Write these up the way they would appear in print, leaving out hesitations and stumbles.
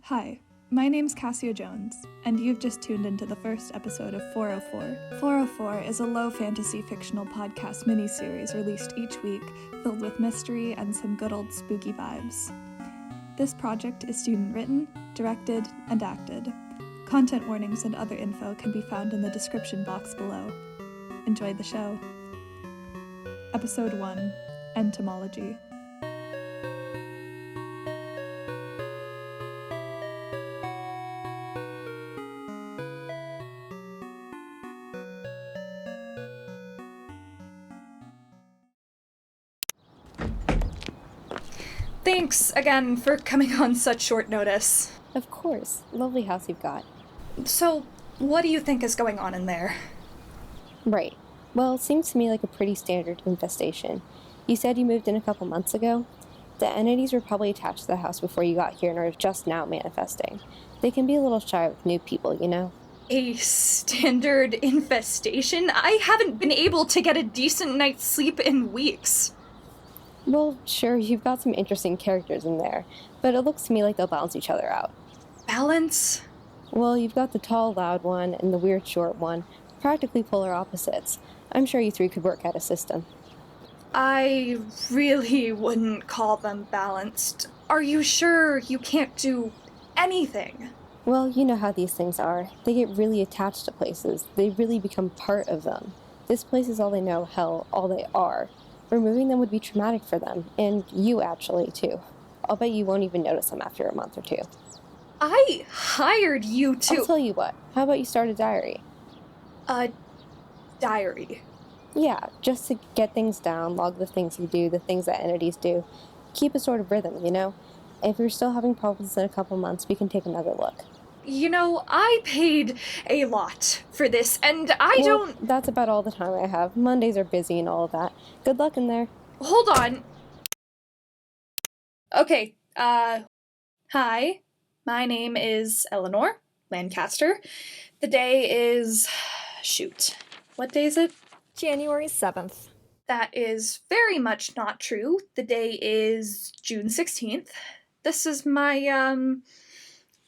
Hi, my name's Cassia Jones, and you've just tuned into the first episode of 404. 404 is a low fantasy fictional podcast miniseries released each week, filled with mystery and some good old spooky vibes. This project is student-written, directed, and acted. Content warnings and other info can be found in the description box below. Enjoy the show. Episode 1, Entomology. Thanks again for coming on such short notice. Of course. Lovely house you've got. So, what do you think is going on in there? Right. Well, it seems to me like a pretty standard infestation. You said you moved in a couple months ago? The entities were probably attached to the house before you got here and are just now manifesting. They can be a little shy with new people, you know? A standard infestation? I haven't been able to get a decent night's sleep in weeks. Well, sure, you've got some interesting characters in there, but it looks to me like they'll balance each other out. Balance? Well, you've got the tall, loud one and the weird, short one, practically polar opposites. I'm sure you three could work out a system. I really wouldn't call them balanced. Are you sure you can't do anything? Well, you know how these things are. They get really attached to places. They really become part of them. This place is all they know, hell, all they are. Removing them would be traumatic for them, and you actually, too. I'll bet you won't even notice them after a month or two. I hired you to— I'll tell you what, how about you start a diary? A diary? Yeah, just to get things down, log the things you do, the things that entities do. Keep a sort of rhythm, you know? If you're still having problems in a couple months, we can take another look. You know, I paid a lot for this, and Well, that's about all the time I have. Mondays are busy and all of that. Good luck in there. Hold on. Okay, hi. My name is Eleanor Lancaster. The day is... shoot. What day is it? January 7th. That is very much not true. The day is June 16th. This is my,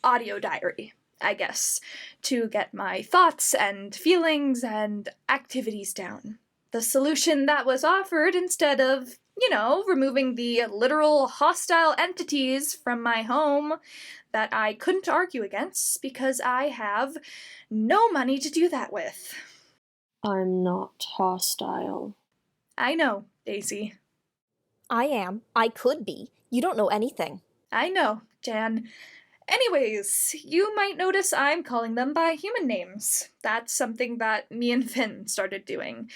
audio diary, I guess, to get my thoughts and feelings and activities down. The solution that was offered instead of, removing the literal hostile entities from my home that I couldn't argue against because I have no money to do that with. I'm not hostile. I know, Daisy. I am. I could be. You don't know anything. I know, Jan. Anyways, you might notice I'm calling them by human names. That's something that me and Finn started doing.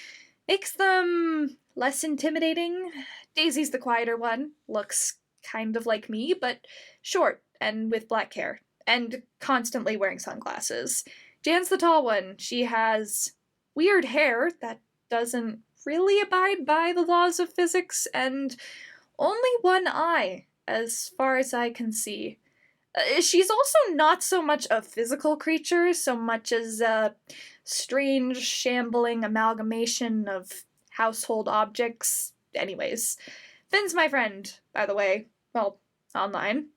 Makes them less intimidating. Daisy's the quieter one, looks kind of like me, but short and with black hair, and constantly wearing sunglasses. Jan's the tall one. She has weird hair that doesn't really abide by the laws of physics, and only one eye, as far as I can see. She's also not so much a physical creature, so much as a strange, shambling amalgamation of household objects. Anyways, Finn's my friend, by the way. Well, online.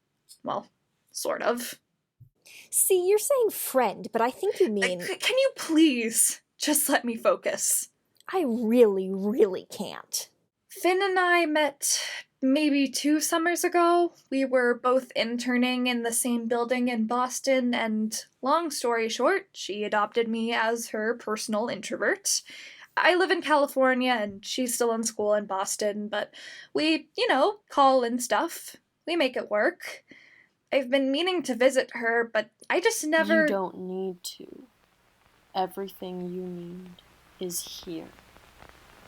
Well, sort of. See, you're saying friend, but I think you mean... Can you please just let me focus? I really, really can't. Finn and I met maybe 2 summers ago. We were both interning in the same building in Boston, and long story short, she adopted me as her personal introvert. I live in California, and she's still in school in Boston, but we, call and stuff. We make it work. I've been meaning to visit her, but I just never... You don't need to. Everything you need is here.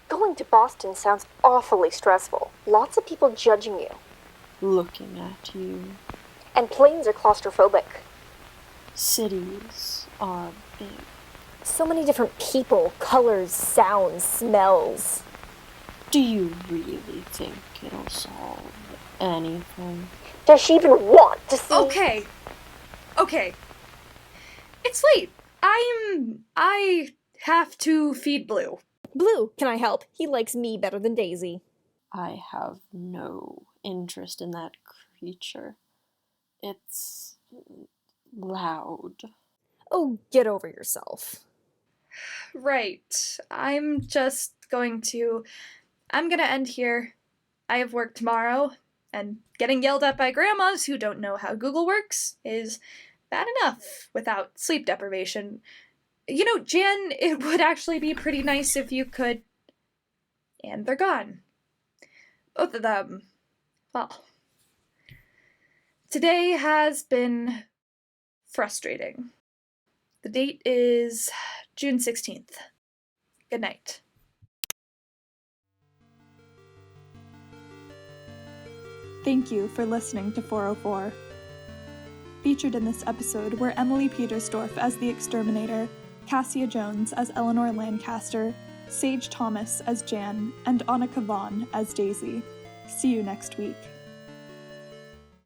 Going to Boston sounds awfully stressful. Lots of people judging you. Looking at you. And planes are claustrophobic. Cities are big. So many different people, colors, sounds, smells. Do you really think it'll solve anything? Does she even want to see... Okay. It's late. I have to feed Blue. Blue, can I help? He likes me better than Daisy. I have no interest in that creature. It's loud. Oh, get over yourself. Right. I'm gonna end here. I have work tomorrow, and getting yelled at by grandmas who don't know how Google works is bad enough without sleep deprivation. You know, Jan, it would actually be pretty nice if you could. And they're gone. Both of them. Well, today has been frustrating. The date is June 16th. Good night. Thank you for listening to 404. Featured in this episode were Emily Petersdorf as the Exterminator, Cassia Jones as Eleanor Lancaster, Sage Thomas as Jan, and Annika Vaughn as Daisy. See you next week.